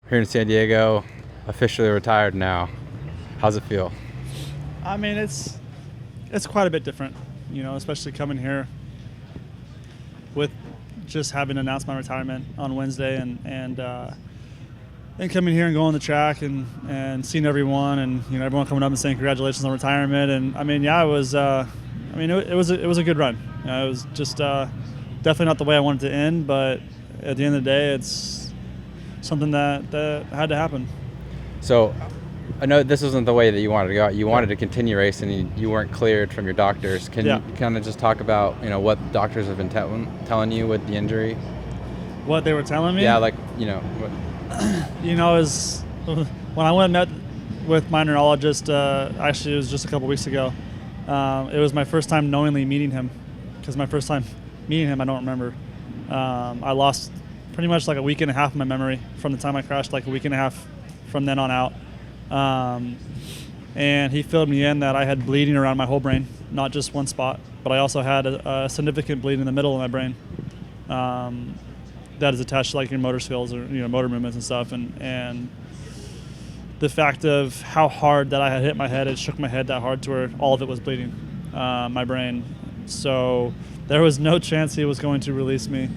Here in San Diego, officially retired now. How's it feel? I mean, it's quite a bit different, especially coming here with just having announced my retirement on Wednesday and coming here and going on the track and seeing everyone and everyone coming up and saying congratulations on retirement. And I mean, yeah, it was it was a good run. It was just definitely not the way I wanted to end, but at the end of the day, it's something that had to happen. So I know this wasn't the way that you wanted to go. You wanted to continue racing. You weren't cleared from your doctors. Can you kind of just talk about what doctors have been telling you with the injury? What they were telling me? Yeah, like is when I went and met with my neurologist. Actually, it was just a couple weeks ago. It was my first time knowingly meeting him, because my first time meeting him, I don't remember. I lost pretty much like a week and a half of my memory from the time I crashed, like a week and a half from then on out. And he filled me in that I had bleeding around my whole brain, not just one spot, but I also had a significant bleed in the middle of my brain that is attached to like your motor skills or motor movements and stuff. And the fact of how hard that I had hit my head, it shook my head that hard to where all of it was bleeding, my brain. So there was no chance he was going to release me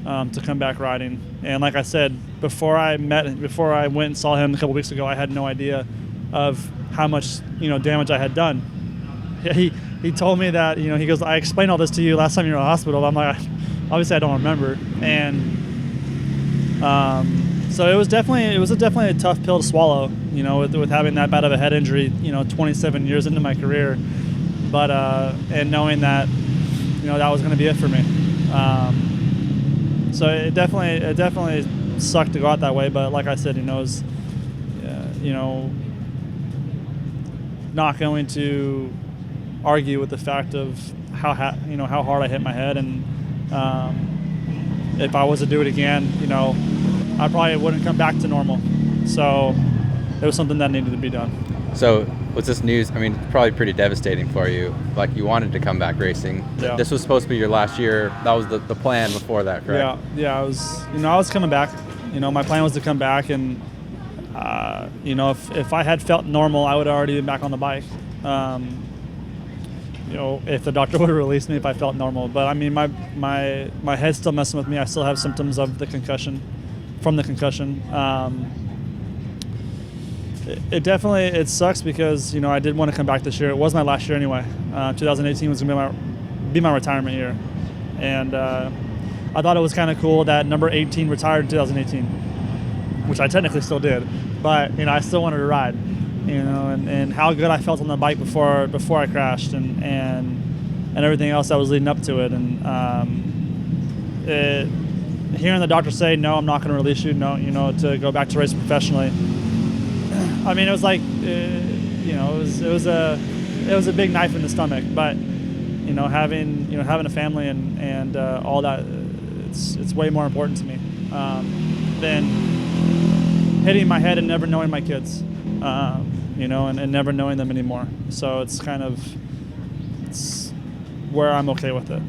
to come back riding. And like I said, before I went and saw him a couple weeks ago, I had no idea of how much damage I had done. He told me that he goes, I explained all this to you last time you were in the hospital. I'm like, obviously I don't remember. And so it was definitely a tough pill to swallow, with having that bad of a head injury, 27 years into my career, but and knowing that that was going to be it for me. So it definitely sucked to go out that way, but like I said, it was, not going to argue with the fact of how hard I hit my head, and if I was to do it again, I probably wouldn't come back to normal. So it was something that needed to be done. So with this news, I mean, probably pretty devastating for you. Like, you wanted to come back racing. Yeah. This was supposed to be your last year. That was the plan before that, correct? Yeah. I was coming back. My plan was to come back, and if I had felt normal, I would have already been back on the bike. If the doctor would have released me if I felt normal. But I mean, my head's still messing with me. I still have symptoms of the concussion, from the concussion. It sucks because I did want to come back this year. It was my last year anyway. 2018 was gonna be my retirement year, and I thought it was kind of cool that number 18 retired in 2018, which I technically still did, but I still wanted to ride, and how good I felt on the bike before I crashed, and everything else that was leading up to it, and hearing the doctor say no, I'm not going to release you, to go back to racing professionally. I mean, it was like, it was a big knife in the stomach. But having a family and all that, it's way more important to me than hitting my head and never knowing my kids, and never knowing them anymore. So it's where I'm okay with it.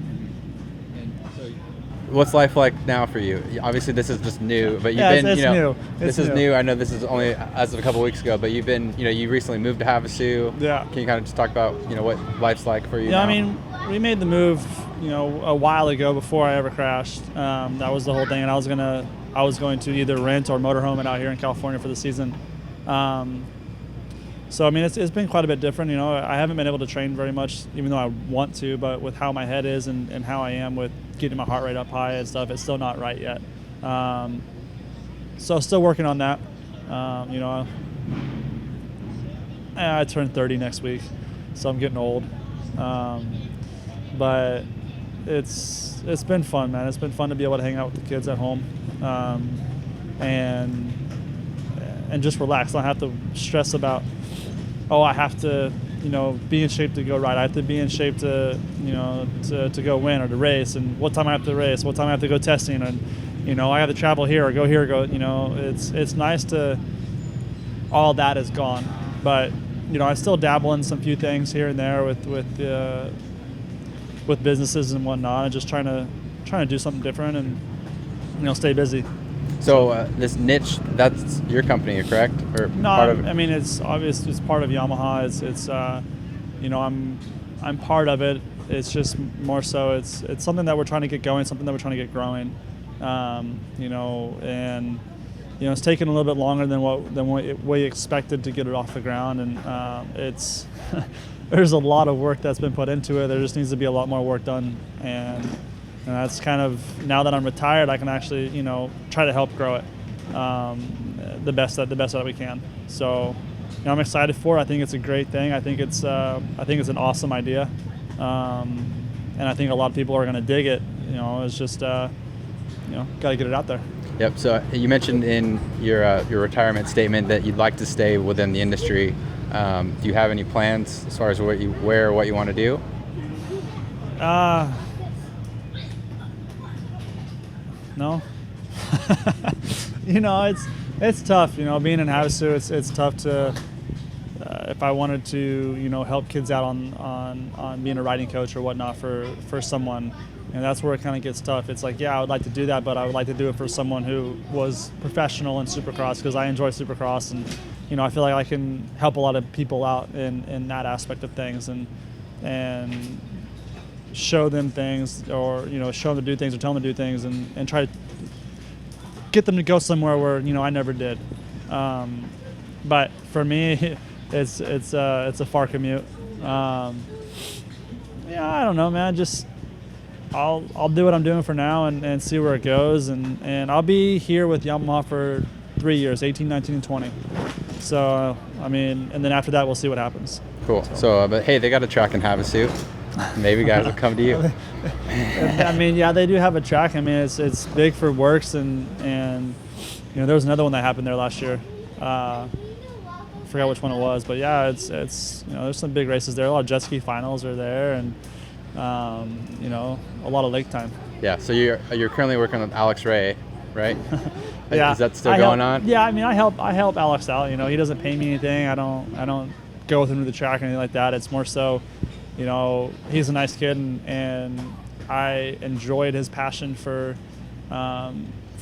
What's life like now for you? Obviously, this is just new, but new. This is new. I know this is only as of a couple weeks ago, but you've been, you recently moved to Havasu. Yeah. Can you kind of just talk about, what life's like for you? Yeah, now? I mean, we made the move, a while ago before I ever crashed. That was the whole thing, and I was going to either rent or motorhome it out here in California for the season. So I mean, it's been quite a bit different. I haven't been able to train very much, even though I want to. But with how my head is and how I am with getting my heart rate up high and stuff, it's still not right yet. So still working on that. I turn 30 next week, so I'm getting old. But it's been fun, man. It's been fun to be able to hang out with the kids at home, and just relax. I don't have to stress about, I have to, be in shape to go ride. I have to be in shape to, to go win or to race, and what time I have to race, what time I have to go testing, and I have to travel here or go here, it's nice to, all that is gone. But I still dabble in some few things here and there with businesses and whatnot, and just trying to do something different and stay busy. So this niche, that's your company, correct? Or no, part of it? I mean it's obvious. It's part of Yamaha. It's you know, I'm part of it. It's just more so it's something that we're trying to get going, something that we're trying to get growing. You know, and you know, it's taken a little bit longer than what we expected to get it off the ground, and it's there's a lot of work that's been put into it. There just needs to be a lot more work done, and that's kind of, now that I'm retired, I can actually, you know, try to help grow it the best that we can. So, you know, I'm excited for it. I think it's a great thing. I think it's an awesome idea, and I think a lot of people are going to dig it. You know, it's just you know, got to get it out there. Yep. So you mentioned in your retirement statement that you'd like to stay within the industry. Do you have any plans as far as what you want to do? No. You know, it's tough. You know, being in Havasu, it's tough to. If I wanted to, you know, help kids out on being a riding coach or whatnot for someone, and that's where it kind of gets tough. It's like, yeah, I would like to do that, but I would like to do it for someone who was professional in Supercross, because I enjoy Supercross, and you know, I feel like I can help a lot of people out in that aspect of things, and show them things, or you know, show them to do things or tell them to do things, and try to get them to go somewhere where, you know, I never did. But for me, it's a far commute. Yeah, I don't know, man. Just I'll do what I'm doing for now and see where it goes, and I'll be here with Yamaha for 3 years, 18, 19, and 20. So I mean, and then after that, we'll see what happens. Cool. So, but hey, they got a track in Havasu. Maybe guys will come to you. I mean, yeah, they do have a track. I mean, it's big for works, and you know, there was another one that happened there last year. I forgot which one it was, but yeah, it's you know, there's some big races there. A lot of jet ski finals are there, and you know, a lot of lake time. Yeah. So you're currently working with Alex Ray, right? Yeah. Is that still going on? Yeah. I mean, I help Alex out. You know, he doesn't pay me anything. I don't go with him to the track or anything like that. It's more so, you know, he's a nice kid, and I enjoyed his passion for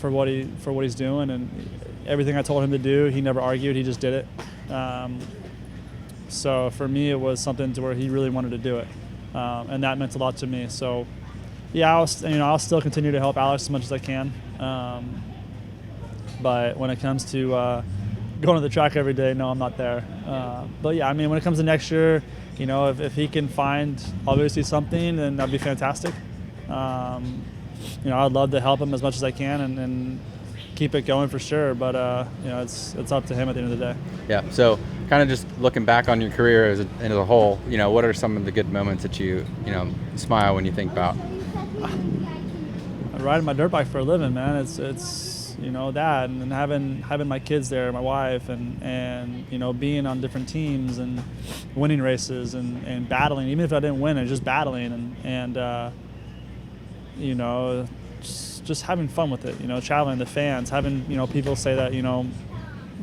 what he's doing, and everything I told him to do, he never argued. He just did it. So for me, it was something to where he really wanted to do it, and that meant a lot to me. So yeah, I'll still continue to help Alex as much as I can. But when it comes to going to the track every day, no, I'm not there. But yeah, I mean, when it comes to next year, you know, if he can find obviously something, then that'd be fantastic. You know, I'd love to help him as much as I can and keep it going for sure. But you know, it's up to him at the end of the day. Yeah. So kind of just looking back on your career as a whole, you know, what are some of the good moments that you smile when you think about? I ride my dirt bike for a living, man. It's you know, that, and having my kids there, my wife, and you know, being on different teams and winning races and battling. Even if I didn't win, it's just battling and you know, just having fun with it. You know, traveling, the fans, having, you know, people say that, you know,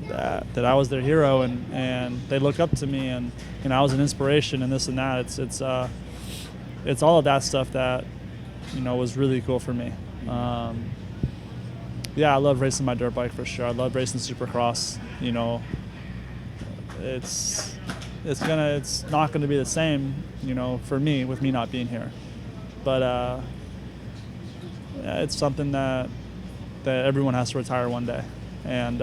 that I was their hero, and they look up to me, and you know, I was an inspiration and this and that. It's all of that stuff that, you know, was really cool for me. Yeah, I love racing my dirt bike for sure. I love racing Supercross. You know, it's not gonna be the same, you know, for me with me not being here. But yeah, it's something that everyone has to retire one day, and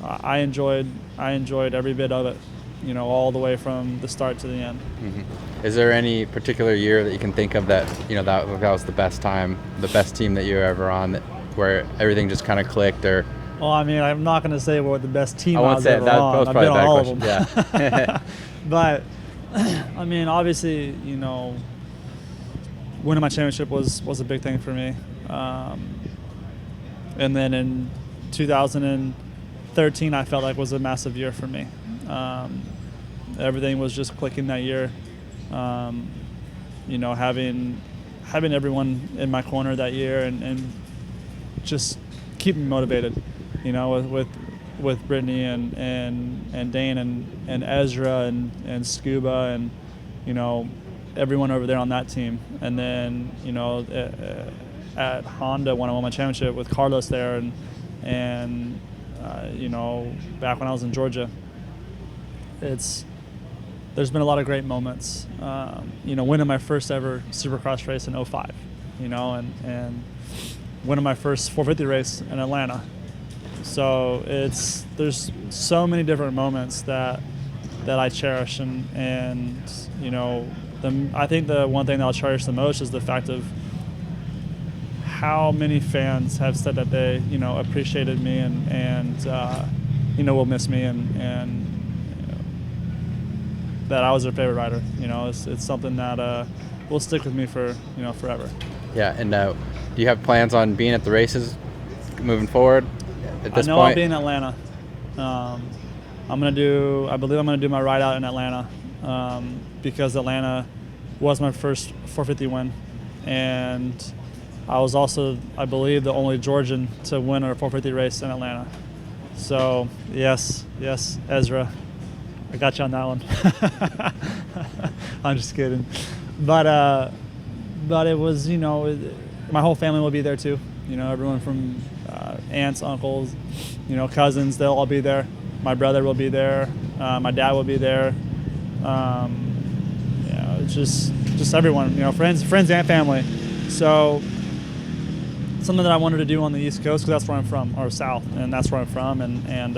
I enjoyed every bit of it. You know, all the way from the start to the end. Mm-hmm. Is there any particular year that you can think of that, you know, that was the best time, the best team that you were ever on, where everything just kind of clicked? Or well, I mean, I'm not going to say what the best team I won't say ever on. That was probably a bad question. Yeah. But I mean, obviously, you know, winning my championship was a big thing for me. And then in 2013, I felt like was a massive year for me. Everything was just clicking that year. You know, having everyone in my corner that year and just keep me motivated. You know, with Brittany and Dane and Ezra and Scuba and, you know, everyone over there on that team. And then, you know, at Honda when I won my championship with Carlos there, and And you know, back when I was in Georgia, there's been a lot of great moments. You know, winning my first ever Supercross race in '05, you know, and winning my first 450 race in Atlanta. So there's so many different moments that I cherish, and you know, I think the one thing that I'll cherish the most is the fact of how many fans have said that they, you know, appreciated me and you know, will miss me, and you know, that I was their favorite rider. You know, it's something that will stick with me for, you know, forever. Yeah, and do you have plans on being at the races moving forward at this I know point? I'll be in Atlanta. I believe I'm gonna do my ride out in Atlanta, because Atlanta was my first 450 win, and I was also, I believe, the only Georgian to win a 450 race in Atlanta. So yes, Ezra, I got you on that one. I'm just kidding, but it was, you know, my whole family will be there too. You know, everyone from aunts, uncles, you know, cousins, they'll all be there. My brother will be there. My dad will be there. You know, it's just everyone. You know, friends and family. So something that I wanted to do on the East Coast, because that's where I'm from, or South, and that's where I'm from, and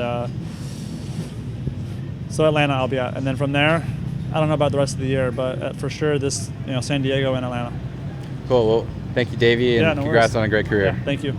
so Atlanta I'll be at, and then from there, I don't know about the rest of the year, but for sure this, you know, San Diego and Atlanta. Cool. Well, thank you, Davey, and no congrats worries. on a great career. Yeah, thank you.